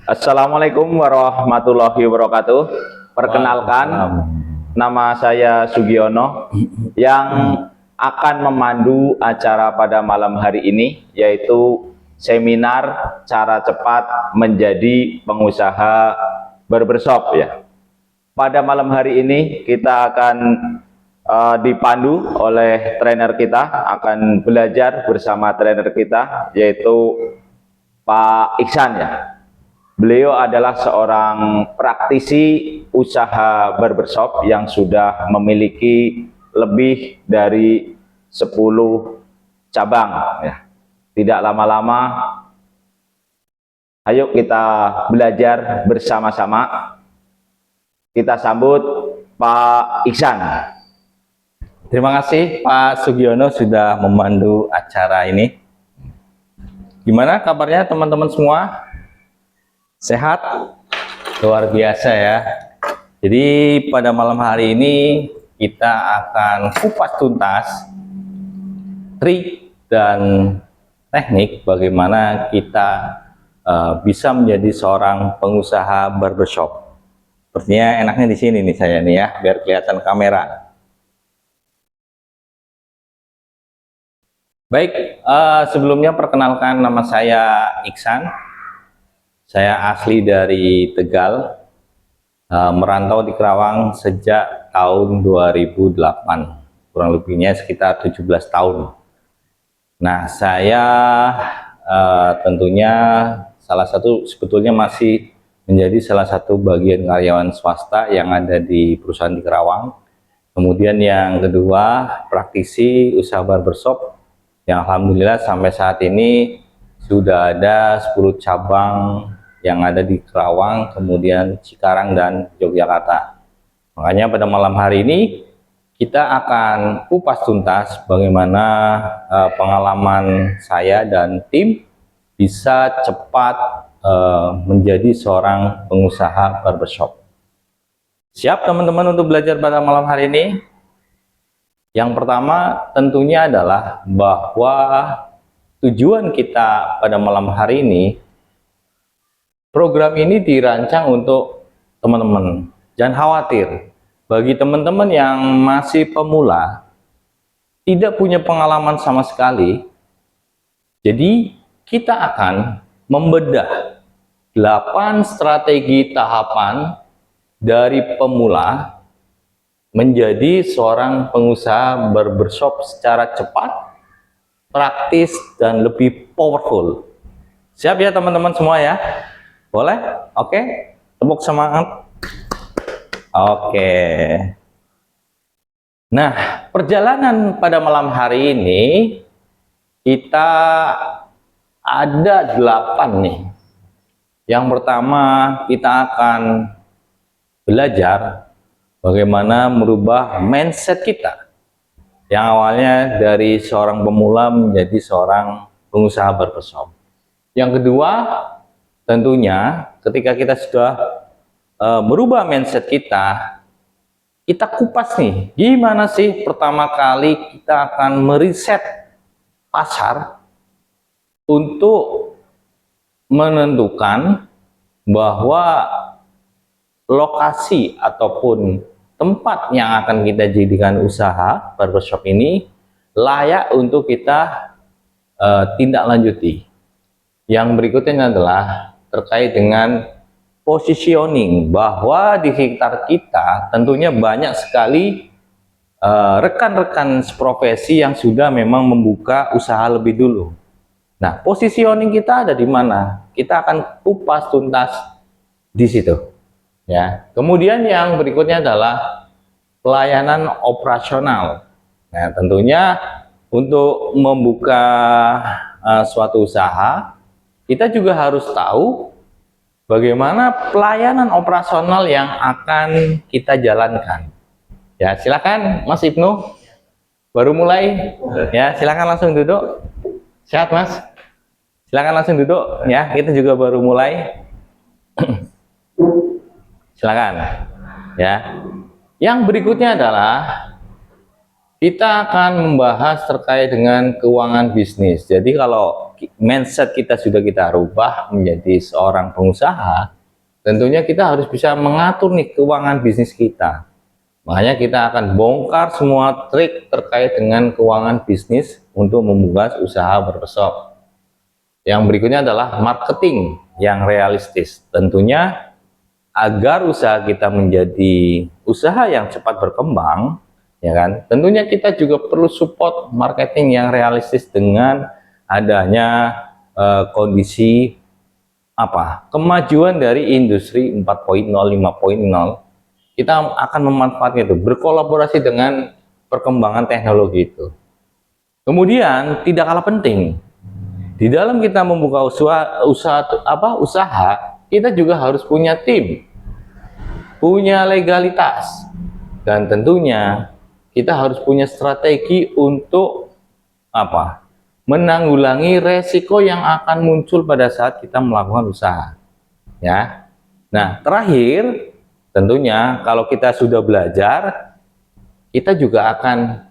Assalamualaikum warahmatullahi wabarakatuh. Perkenalkan, nama saya Sugiono yang akan memandu acara pada malam hari ini, yaitu seminar cara cepat menjadi pengusaha barbershop ya. Pada malam hari ini kita akan dipandu oleh trainer kita, akan belajar bersama trainer kita, yaitu Pak Iksan ya. Beliau adalah seorang praktisi usaha barbershop yang sudah memiliki lebih dari 10 cabang ya. Tidak lama-lama, ayo kita belajar bersama-sama. Kita sambut Pak Iksan. Terima kasih Pak Sugiono sudah memandu acara ini. Gimana kabarnya teman-teman semua? Sehat? Luar biasa ya. Jadi pada malam hari ini kita akan kupas tuntas trik dan teknik bagaimana kita bisa menjadi seorang pengusaha barbershop. Sepertinya enaknya di sini nih saya nih ya, biar kelihatan kamera. Baik, sebelumnya perkenalkan, nama saya Iksan. Saya asli dari Tegal, merantau di Kerawang sejak tahun 2008, kurang lebihnya sekitar 17 tahun. Nah, saya tentunya sebetulnya masih menjadi salah satu bagian karyawan swasta yang ada di perusahaan di Kerawang. Kemudian yang kedua, praktisi usaha barbershop yang alhamdulillah sampai saat ini sudah ada 10 cabang yang ada di Kerawang, kemudian Cikarang dan Yogyakarta. Makanya pada malam hari ini kita akan kupas tuntas bagaimana pengalaman saya dan tim bisa cepat menjadi seorang pengusaha barbershop. Siap teman-teman untuk belajar pada malam hari ini? Yang pertama tentunya adalah bahwa tujuan kita pada malam hari ini, program ini dirancang untuk teman-teman. Jangan khawatir, bagi teman-teman yang masih pemula, tidak punya pengalaman sama sekali, jadi kita akan membedah 8 strategi tahapan dari pemula menjadi seorang pengusaha barbershop secara cepat, praktis, dan lebih powerful. Siap ya teman-teman semua ya? Boleh? Oke? Tepuk semangat. Oke. Nah, perjalanan pada malam hari ini kita ada 8 nih. Yang pertama kita akan belajar bagaimana merubah mindset kita yang awalnya dari seorang pemula menjadi seorang pengusaha barbershop. Yang kedua, tentunya ketika kita sudah merubah mindset kita kupas nih, gimana sih pertama kali kita akan meriset pasar untuk menentukan bahwa lokasi ataupun tempat yang akan kita jadikan usaha barbershop ini layak untuk kita tindak lanjuti. Yang berikutnya adalah terkait dengan positioning, bahwa di sekitar kita tentunya banyak sekali rekan-rekan seprofesi yang sudah memang membuka usaha lebih dulu. Nah, positioning kita ada di mana? Kita akan kupas tuntas di situ. Ya. Kemudian yang berikutnya adalah pelayanan operasional. Nah, tentunya untuk membuka suatu usaha, kita juga harus tahu bagaimana pelayanan operasional yang akan kita jalankan. Ya, silakan Mas Ibnu. Baru mulai. Ya, silakan langsung duduk. Sehat, Mas? Silakan langsung duduk ya. Kita juga baru mulai. Silakan. Ya. Yang berikutnya adalah kita akan membahas terkait dengan keuangan bisnis. Jadi kalau mindset kita sudah kita rubah menjadi seorang pengusaha, tentunya kita harus bisa mengatur nih keuangan bisnis kita. Makanya kita akan bongkar semua trik terkait dengan keuangan bisnis untuk membuka usaha barbershop. Yang berikutnya adalah marketing yang realistis. Tentunya agar usaha kita menjadi usaha yang cepat berkembang, ya kan? Tentunya kita juga perlu support marketing yang realistis dengan adanya kondisi kemajuan dari industri 4.0, 5.0. Kita akan memanfaatkan itu, berkolaborasi dengan perkembangan teknologi itu. Kemudian tidak kalah penting, di dalam kita membuka usaha, kita juga harus punya tim, punya legalitas, dan tentunya kita harus punya strategi untuk menanggulangi resiko yang akan muncul pada saat kita melakukan usaha. Ya. Nah, terakhir, tentunya kalau kita sudah belajar, kita juga akan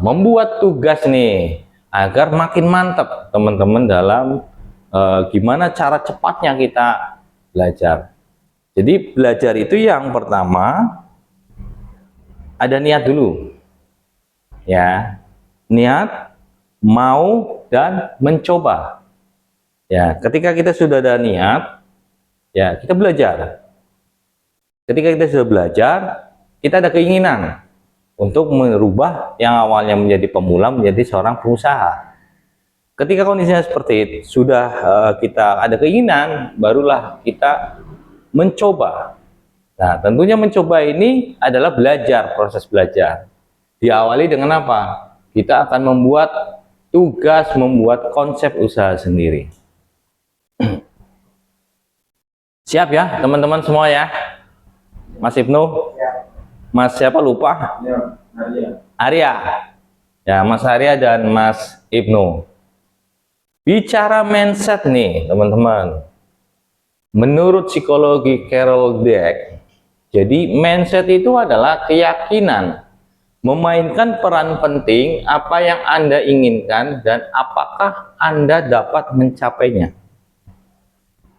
membuat tugas nih agar makin mantap teman-teman dalam gimana cara cepatnya kita belajar. Jadi belajar itu yang pertama ada niat dulu, ya, niat, mau, dan mencoba. Ya, ketika kita sudah ada niat, ya kita belajar. Ketika kita sudah belajar, kita ada keinginan untuk merubah yang awalnya menjadi pemula menjadi seorang pengusaha. Ketika kondisinya seperti itu, sudah kita ada keinginan, barulah kita mencoba. Nah, tentunya mencoba ini adalah belajar, proses belajar. Diawali dengan apa? Kita akan membuat tugas, membuat konsep usaha sendiri. Siap ya, teman-teman semua ya? Mas Ibnu? Mas siapa lupa? Arya. Ya, Mas Arya dan Mas Ibnu. Bicara mindset nih, teman-teman. Menurut psikologi Carol Dweck, jadi mindset itu adalah keyakinan memainkan peran penting apa yang Anda inginkan dan apakah Anda dapat mencapainya.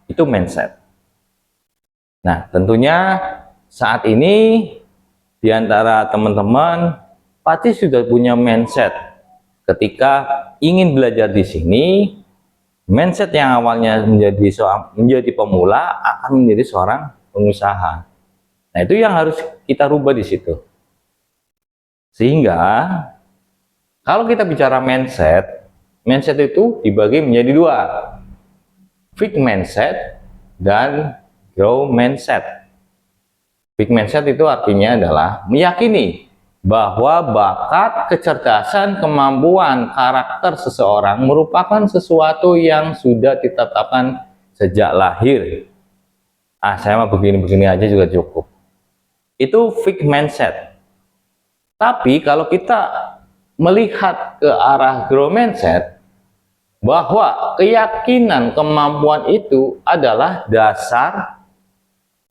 Itu mindset. Nah, tentunya saat ini di antara teman-teman pasti sudah punya mindset ketika ingin belajar di sini. Mindset yang awalnya menjadi pemula akan menjadi seorang pengusaha. Nah, itu yang harus kita rubah di situ. Sehingga kalau kita bicara mindset, mindset itu dibagi menjadi dua, fixed mindset dan growth mindset. Fixed mindset itu artinya adalah meyakini bahwa bakat, kecerdasan, kemampuan, karakter seseorang merupakan sesuatu yang sudah ditetapkan sejak lahir. Saya mah begini-begini aja juga cukup. Itu fixed mindset. Tapi kalau kita melihat ke arah growth mindset, bahwa keyakinan kemampuan itu adalah dasar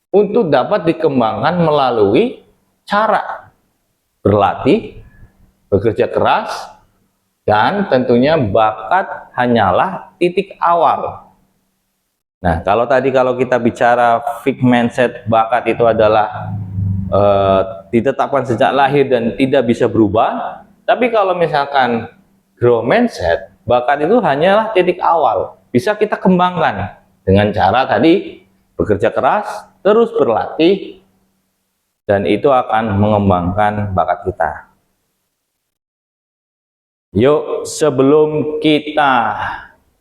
untuk dapat dikembangkan melalui cara berlatih, bekerja keras, dan tentunya bakat hanyalah titik awal. Nah, kalau kita bicara fixed mindset, bakat itu adalah ditetapkan sejak lahir dan tidak bisa berubah. Tapi kalau misalkan growth mindset, bakat itu hanyalah titik awal, bisa kita kembangkan dengan cara tadi bekerja keras, terus berlatih, dan itu akan mengembangkan bakat kita. Yuk, sebelum kita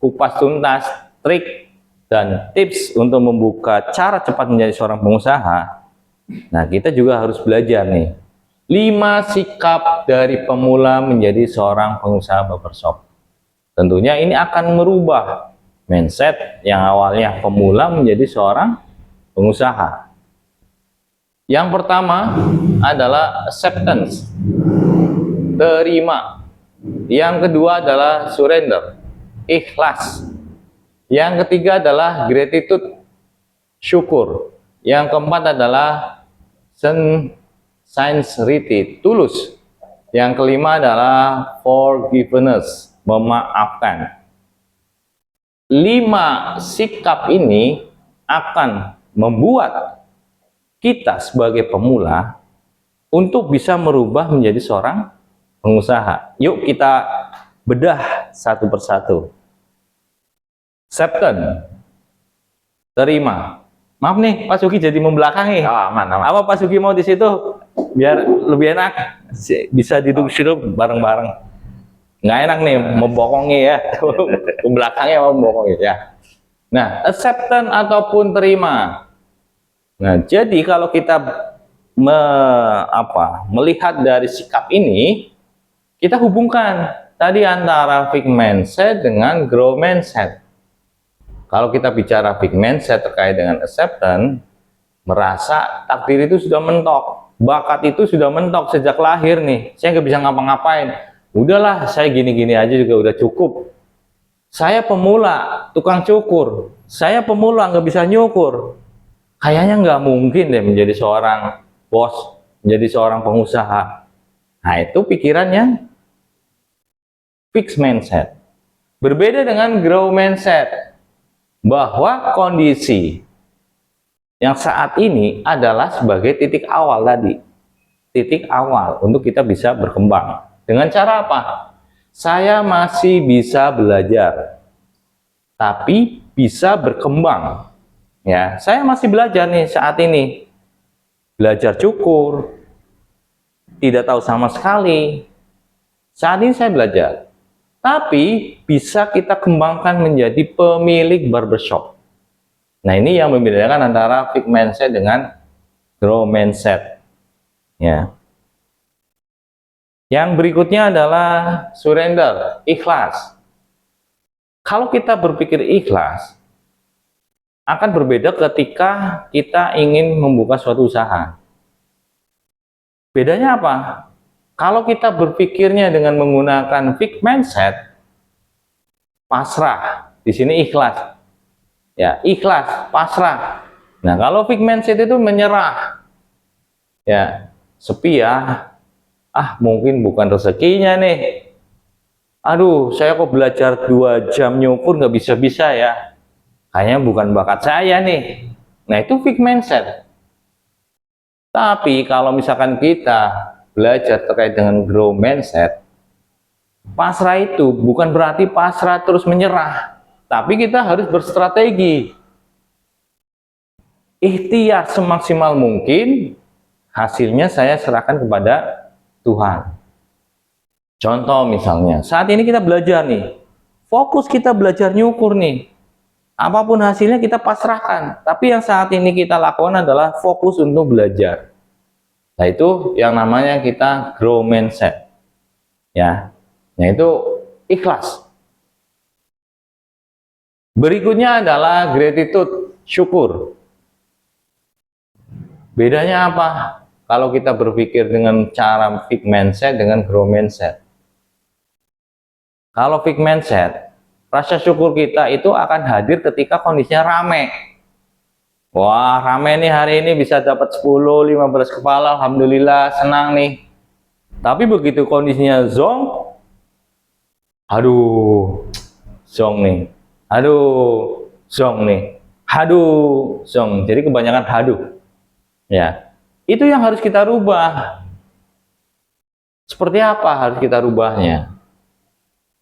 kupas tuntas trik dan tips untuk membuka cara cepat menjadi seorang pengusaha, nah kita juga harus belajar nih 5 sikap dari pemula menjadi seorang pengusaha barbershop. Tentunya ini akan merubah mindset yang awalnya pemula menjadi seorang pengusaha. Yang pertama adalah acceptance, terima. Yang kedua adalah surrender, ikhlas. Yang ketiga adalah gratitude, syukur. Yang keempat adalah sincerity, tulus. Yang kelima adalah forgiveness, memaafkan. 5 sikap ini akan membuat kita sebagai pemula untuk bisa merubah menjadi seorang pengusaha. Yuk kita bedah satu persatu. Acceptance, terima. Maaf nih, Pak Sugi jadi membelakangi. Oh, aman, aman. Apa Pak Sugi mau di situ? Biar lebih enak, bisa duduk situ bareng-bareng. Nggak enak nih, membokongi ya. Belakangnya mau membokongi ya. Nah, acceptance ataupun terima. Nah, jadi kalau kita melihat dari sikap ini, kita hubungkan tadi antara fixed mindset dengan growth mindset. Kalau kita bicara fixed mindset terkait dengan acceptance, merasa takdir itu sudah mentok, bakat itu sudah mentok sejak lahir nih, saya nggak bisa ngapa-ngapain, udahlah saya gini-gini aja juga udah cukup, saya pemula tukang cukur, saya pemula nggak bisa nyukur, kayaknya nggak mungkin deh menjadi seorang bos, menjadi seorang pengusaha. Nah, itu pikirannya fixed mindset. Berbeda dengan growth mindset, bahwa kondisi yang saat ini adalah sebagai titik awal tadi. Titik awal untuk kita bisa berkembang. Dengan cara apa? Saya masih bisa belajar, tapi bisa berkembang. Ya, saya masih belajar nih saat ini. Belajar cukur, tidak tahu sama sekali. Saat ini saya belajar. Tapi bisa kita kembangkan menjadi pemilik barbershop. Nah, ini yang membedakan antara fixed mindset dengan growth mindset. Ya. Yang berikutnya adalah surrender, ikhlas. Kalau kita berpikir ikhlas, akan berbeda ketika kita ingin membuka suatu usaha. Bedanya apa? Kalau kita berpikirnya dengan menggunakan fixed mindset, pasrah. Di sini ikhlas. Ya, ikhlas, pasrah. Nah, kalau fixed mindset itu menyerah. Ya, sepi ya. Ah, mungkin bukan rezekinya nih. Aduh, saya kok belajar 2 jam nyukur nggak bisa-bisa ya. Kayaknya bukan bakat saya nih. Nah, itu fixed mindset. Tapi kalau misalkan kita belajar terkait dengan growth mindset, pasrah itu bukan berarti pasrah terus menyerah, tapi kita harus berstrategi, ikhtiar semaksimal mungkin, hasilnya saya serahkan kepada Tuhan. Contoh misalnya, saat ini kita belajar nih, fokus kita belajar nyukur nih, apapun hasilnya kita pasrahkan, tapi yang saat ini kita lakukan adalah fokus untuk belajar. Nah, itu yang namanya kita grow mindset. Ya. Nah, itu ikhlas. Berikutnya adalah gratitude, syukur. Bedanya apa? Kalau kita berpikir dengan cara fixed mindset dengan grow mindset. Kalau fixed mindset, rasa syukur kita itu akan hadir ketika kondisinya rame. Wah, rame nih hari ini bisa dapat 10-15 kepala, alhamdulillah, senang nih. Tapi begitu kondisinya zong, aduh, zong nih. Aduh, zong nih. Haduh, zong. Jadi kebanyakan haduh. Ya. Itu yang harus kita rubah. Seperti apa harus kita rubahnya?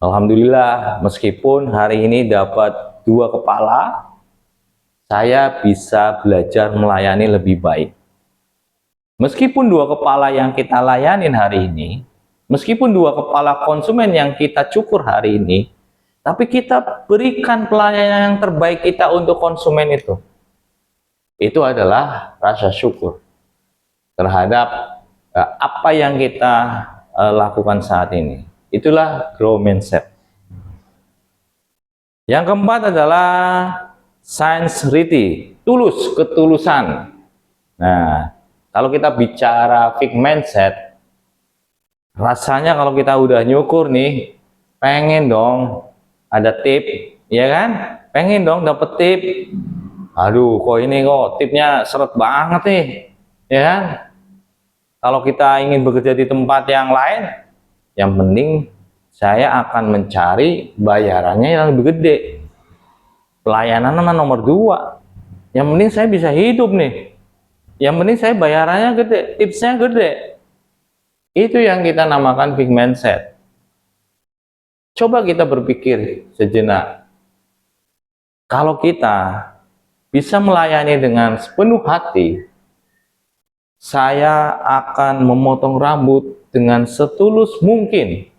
Alhamdulillah, meskipun hari ini dapat 2 kepala, saya bisa belajar melayani lebih baik. Meskipun 2 kepala yang kita layanin hari ini, meskipun 2 kepala konsumen yang kita cukur hari ini, tapi kita berikan pelayanan yang terbaik kita untuk konsumen itu. Itu adalah rasa syukur terhadap apa yang kita lakukan saat ini. Itulah growth mindset. Yang keempat adalah sincerity, tulus, ketulusan. Nah, kalau kita bicara fixed mindset, rasanya kalau kita udah nyukur nih, pengen dong ada tip, ya kan? Pengen dong dapet tip. Aduh, kok ini kok tipnya seret banget nih, ya kan? Kalau kita ingin bekerja di tempat yang lain, yang penting saya akan mencari bayarannya yang lebih gede. Pelayanan nomor 2. Yang penting saya bisa hidup nih. Yang penting saya bayarannya gede, tipsnya gede. Itu yang kita namakan fixed mindset. Coba kita berpikir sejenak. Kalau kita bisa melayani dengan sepenuh hati, saya akan memotong rambut dengan setulus mungkin.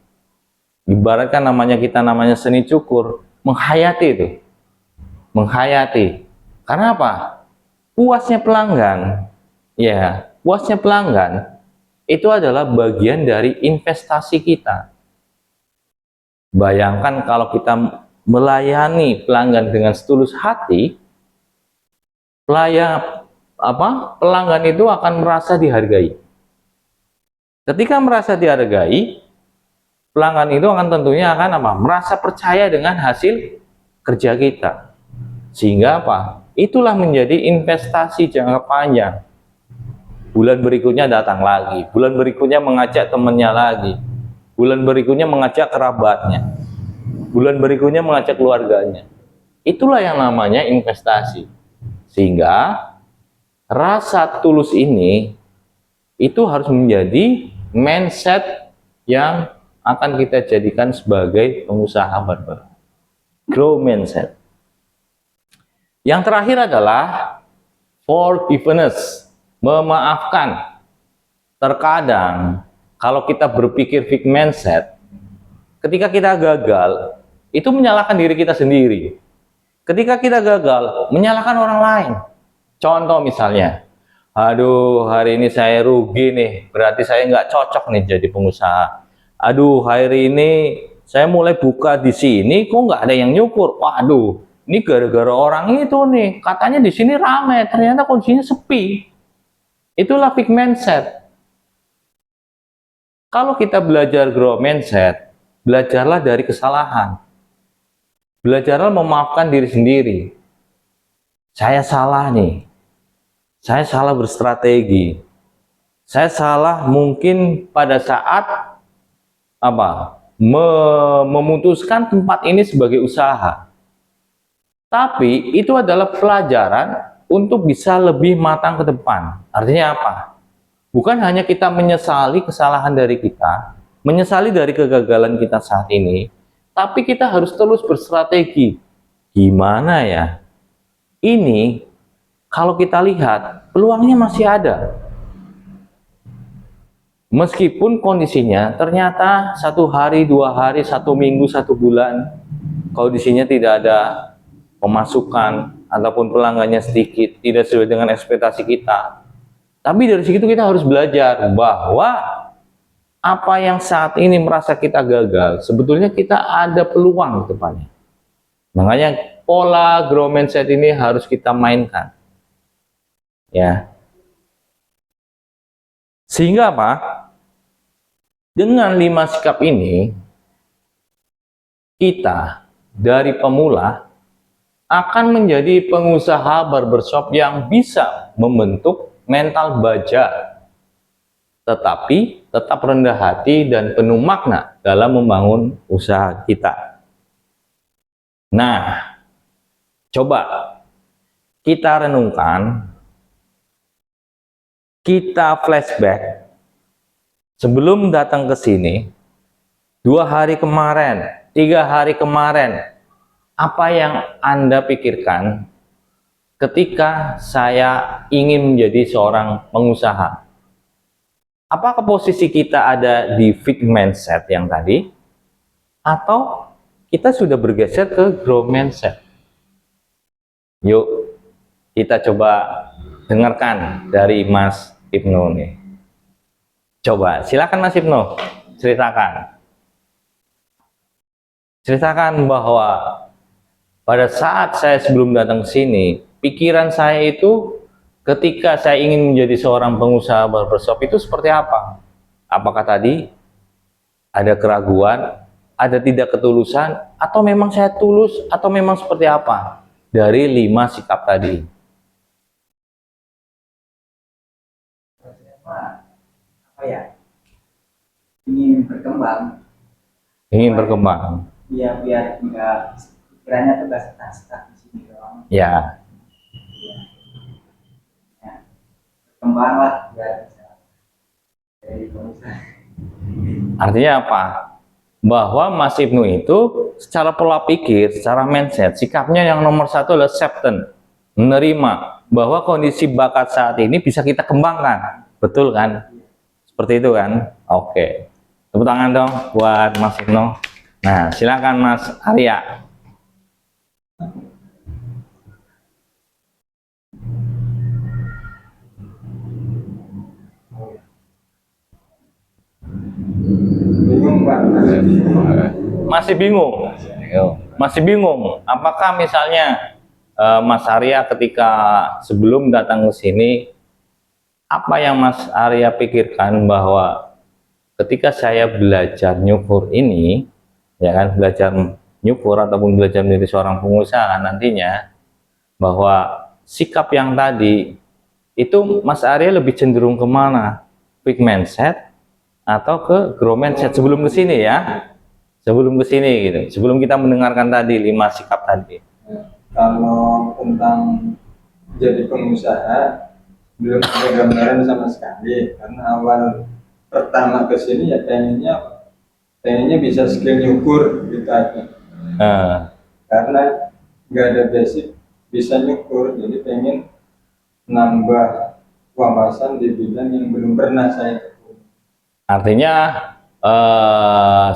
Ibaratkan namanya seni cukur, menghayati itu. Menghayati. Karena apa? Puasnya pelanggan. Ya, puasnya pelanggan itu adalah bagian dari investasi kita. Bayangkan kalau kita melayani pelanggan dengan setulus hati, pelanggan itu akan merasa dihargai. Ketika merasa dihargai, pelanggan itu akan tentunya merasa percaya dengan hasil kerja kita. Sehingga itulah menjadi investasi jangka panjang. Bulan berikutnya datang lagi, bulan berikutnya mengajak temannya lagi, bulan berikutnya mengajak kerabatnya, bulan berikutnya mengajak keluarganya. Itulah yang namanya investasi. Sehingga rasa tulus ini itu harus menjadi mindset yang akan kita jadikan sebagai pengusaha barber. Grow mindset. Yang terakhir adalah forgiveness, memaafkan. Terkadang kalau kita berpikir fixed mindset, ketika kita gagal, itu menyalahkan diri kita sendiri. Ketika kita gagal, menyalahkan orang lain. Contoh misalnya, aduh hari ini saya rugi nih, berarti saya nggak cocok nih jadi pengusaha. Aduh hari ini saya mulai buka di sini, kok nggak ada yang nyukur. Waduh, ini gara-gara orang itu nih, katanya di sini ramai, ternyata kondisinya sepi. Itulah fixed mindset. Kalau kita belajar grow mindset, belajarlah dari kesalahan. Belajarlah memaafkan diri sendiri. Saya salah nih. Saya salah berstrategi. Saya salah mungkin pada saat memutuskan tempat ini sebagai usaha. Tapi itu adalah pelajaran untuk bisa lebih matang ke depan. Artinya apa? Bukan hanya kita menyesali kesalahan dari kita, menyesali dari kegagalan kita saat ini, tapi kita harus terus berstrategi. Gimana ya? Ini kalau kita lihat peluangnya masih ada. Meskipun kondisinya ternyata 1 hari, 2 hari, 1 minggu, 1 bulan, kondisinya tidak ada pemasukan ataupun pelanggannya sedikit, tidak sesuai dengan ekspektasi kita. Tapi dari situ kita harus belajar bahwa apa yang saat ini merasa kita gagal, sebetulnya kita ada peluang ke depannya. Makanya pola grow mindset ini harus kita mainkan. Ya. Sehingga dengan 5 sikap ini, kita dari pemula akan menjadi pengusaha barbershop yang bisa membentuk mental baja, tetapi tetap rendah hati dan penuh makna dalam membangun usaha kita. Nah, coba kita renungkan, kita flashback sebelum datang ke sini, 2 hari kemarin, 3 hari kemarin, apa yang Anda pikirkan ketika saya ingin menjadi seorang pengusaha? Apakah posisi kita ada di fixed mindset yang tadi? Atau kita sudah bergeser ke grow mindset? Yuk, kita coba dengarkan dari Mas Ibnu nih. Coba, silakan Mas Ibnu, ceritakan. Ceritakan bahwa pada saat saya sebelum datang ke sini, pikiran saya itu ketika saya ingin menjadi seorang pengusaha barbershop itu seperti apa? Apakah tadi ada keraguan, ada tidak ketulusan, atau memang saya tulus, atau memang seperti apa? Dari 5 sikap tadi. apa ya, ingin berkembang. Ingin berkembang. Iya, biar enggak pikirannya tuh gak stuck di sini doang. Ya. Iya. Ya, berkembang lah biar bisa jadi pengusaha. Artinya apa? Bahwa Mas Ibnu itu secara pola pikir, secara mindset, sikapnya yang nomor satu adalah acceptance, menerima bahwa kondisi bakat saat ini bisa kita kembangkan. Betul kan? Seperti itu kan? Oke. Tepuk tangan dong buat Mas Ibnu. Nah, silakan Mas Arya. Bingung Pak. Masih bingung? Masih bingung? Apakah misalnya Mas Arya ketika sebelum datang ke sini, apa yang Mas Arya pikirkan bahwa ketika saya belajar nyukur ini, ya kan, belajar nyukur ataupun belajar menjadi seorang pengusaha nantinya, bahwa sikap yang tadi itu Mas Arya lebih cenderung kemana? Quick mindset atau ke grow mindset sebelum ke sini ya? Sebelum ke sini gitu. Sebelum kita mendengarkan tadi 5 sikap tadi. Kalau tentang jadi pengusaha belum ada gambaran sama sekali, karena awal pertama ke sini ya pengennya bisa skill nyukur gitu aja. Karena nggak ada basic bisa nyukur, jadi pengen nambah wawasan di bidang yang belum pernah saya tekuni. Artinya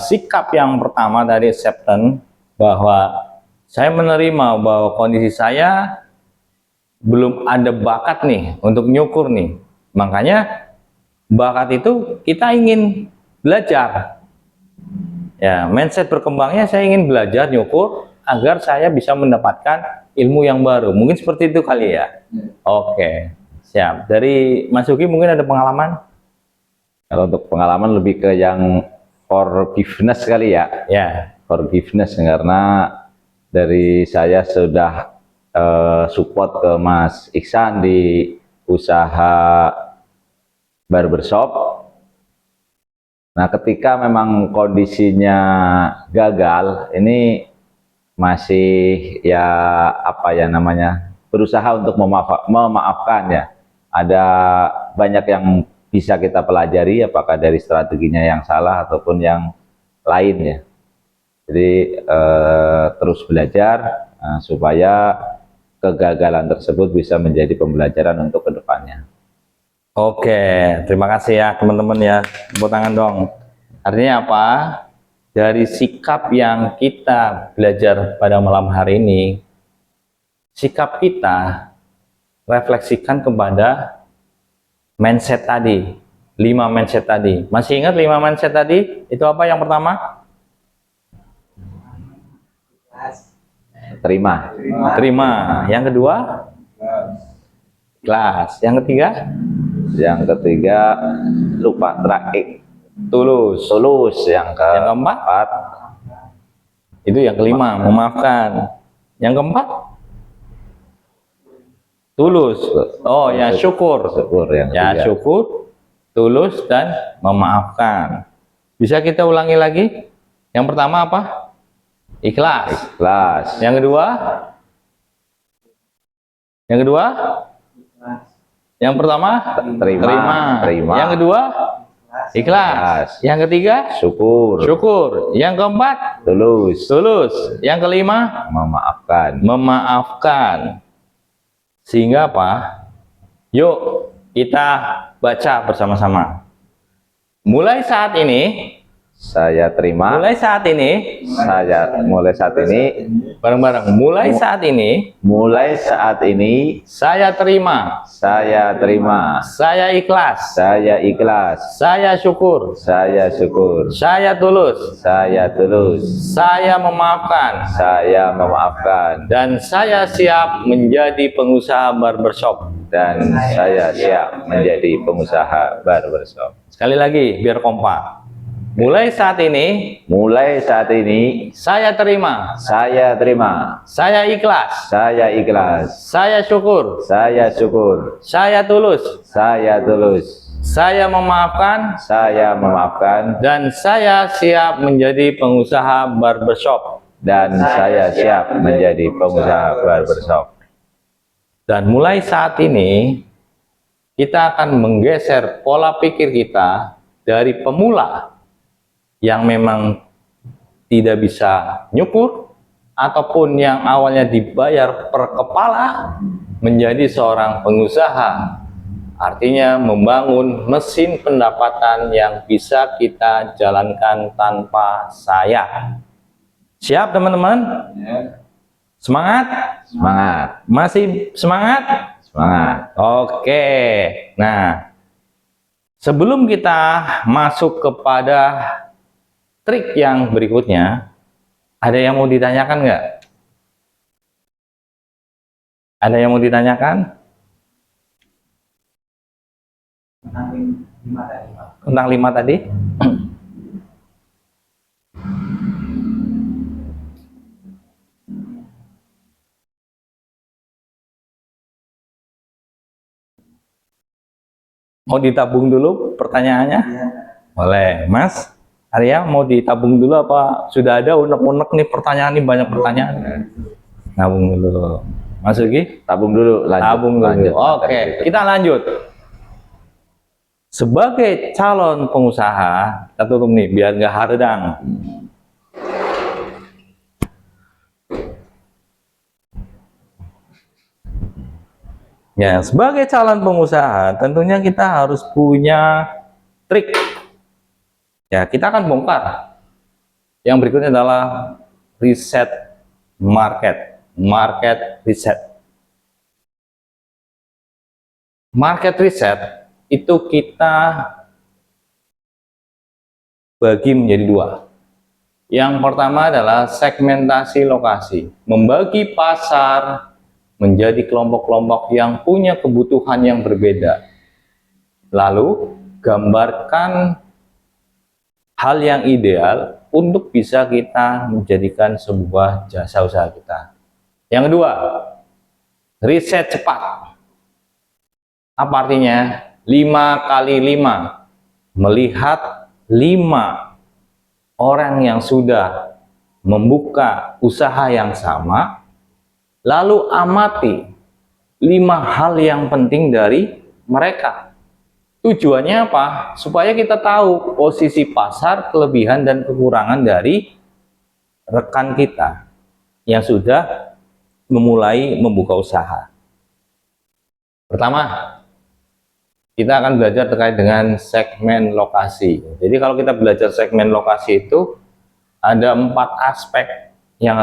sikap yang pertama dari acceptance, bahwa saya menerima bahwa kondisi saya belum ada bakat nih untuk nyukur nih, makanya bakat itu kita ingin belajar ya. Mindset berkembangnya saya ingin belajar nyukur agar saya bisa mendapatkan ilmu yang baru, mungkin seperti itu kali ya. Oke, siap. Dari Mas Yuki mungkin ada pengalaman? Kalau untuk pengalaman lebih ke yang forgiveness kali ya. Ya. Forgiveness, karena dari saya sudah support ke Mas Iksan di usaha barbershop. Nah, ketika memang kondisinya gagal, ini masih ya apa ya namanya, berusaha untuk memaafkan ya. Ada banyak yang bisa kita pelajari, apakah dari strateginya yang salah ataupun yang lain ya. Jadi terus belajar supaya kegagalan tersebut bisa menjadi pembelajaran untuk kedepannya. Oke, terima kasih ya teman-teman ya. Tepuk tangan dong. Artinya apa? Dari sikap yang kita belajar pada malam hari ini, sikap kita refleksikan kepada mindset tadi, 5 mindset tadi. Masih ingat 5 mindset tadi? Itu apa yang pertama? Terima. Terima. Yang kedua? Ikhlas. Yang ketiga? Yang ketiga lupa, terakhir Tulus. tulus. Yang keempat Itu yang kelima, memaafkan. Yang keempat? Tulus. Oh ya, syukur. syukur. Yang Ya, ketiga syukur, tulus, dan memaafkan. Bisa kita ulangi lagi? Yang pertama apa? Ikhlas. ikhlas. Yang kedua? Yang kedua? Yang pertama? Terima. Yang kedua? Ikhlas. Yang ketiga? Syukur. Syukur. Yang keempat? Tulus. Tulus. Yang kelima? Memaafkan. Memaafkan. Sehingga apa? Yuk kita baca bersama-sama. Mulai saat ini, Saya terima. mulai saat ini, Mulai saat ini. bareng-bareng. Mulai saat ini, Mulai saat ini saya terima, saya terima. saya ikhlas, Saya ikhlas. saya syukur, Saya syukur. saya tulus, Saya tulus. saya memaafkan, Saya memaafkan. dan saya siap menjadi pengusaha barbershop. Dan saya siap menjadi pengusaha barbershop. Sekali lagi, biar kompak. Mulai saat ini, Mulai saat ini saya terima, saya terima. saya ikhlas, Saya ikhlas. saya syukur, Saya syukur. saya tulus, Saya tulus. saya memaafkan, saya memaafkan, dan saya siap menjadi pengusaha barbershop. dan saya siap menjadi pengusaha barbershop. Dan mulai saat ini, kita akan menggeser pola pikir kita dari pemula yang memang tidak bisa nyukur, ataupun yang awalnya dibayar per kepala, menjadi seorang pengusaha. Artinya membangun mesin pendapatan yang bisa kita jalankan tanpa saya. Siap teman-teman? Ya. Semangat? Semangat, Masih semangat? semangat. Oke. Nah, sebelum kita masuk kepada trik yang berikutnya, ada yang mau ditanyakan nggak? Ada yang mau ditanyakan Tentang 5 tadi, Pak. tentang 5 tadi? Mau ditabung dulu pertanyaannya? Iya. Boleh, Mas Arya, mau ditabung dulu apa sudah ada unek-unek nih pertanyaan nih, banyak pertanyaan? Nabung dulu. Mas Ugi? Tabung dulu, lanjut. Tabung dulu. lanjut. Oke, kita lanjut. Sebagai calon pengusaha, kita tutup nih biar nggak hardang. Ya, sebagai calon pengusaha, tentunya kita harus punya trik. Ya, kita akan bongkar. Yang berikutnya adalah riset market, market riset. Market riset itu kita bagi menjadi 2. Yang pertama adalah segmentasi lokasi, membagi pasar menjadi kelompok-kelompok yang punya kebutuhan yang berbeda. Lalu, gambarkan hal yang ideal untuk bisa kita menjadikan sebuah jasa usaha kita. Yang kedua, riset cepat. Apa artinya? 5 kali 5. Melihat 5 orang yang sudah membuka usaha yang sama, lalu amati 5 hal yang penting dari mereka. Tujuannya apa? Supaya kita tahu posisi pasar, kelebihan dan kekurangan dari rekan kita yang sudah memulai membuka usaha. Pertama, kita akan belajar terkait dengan segmen lokasi. Jadi kalau kita belajar segmen lokasi itu ada 4 aspek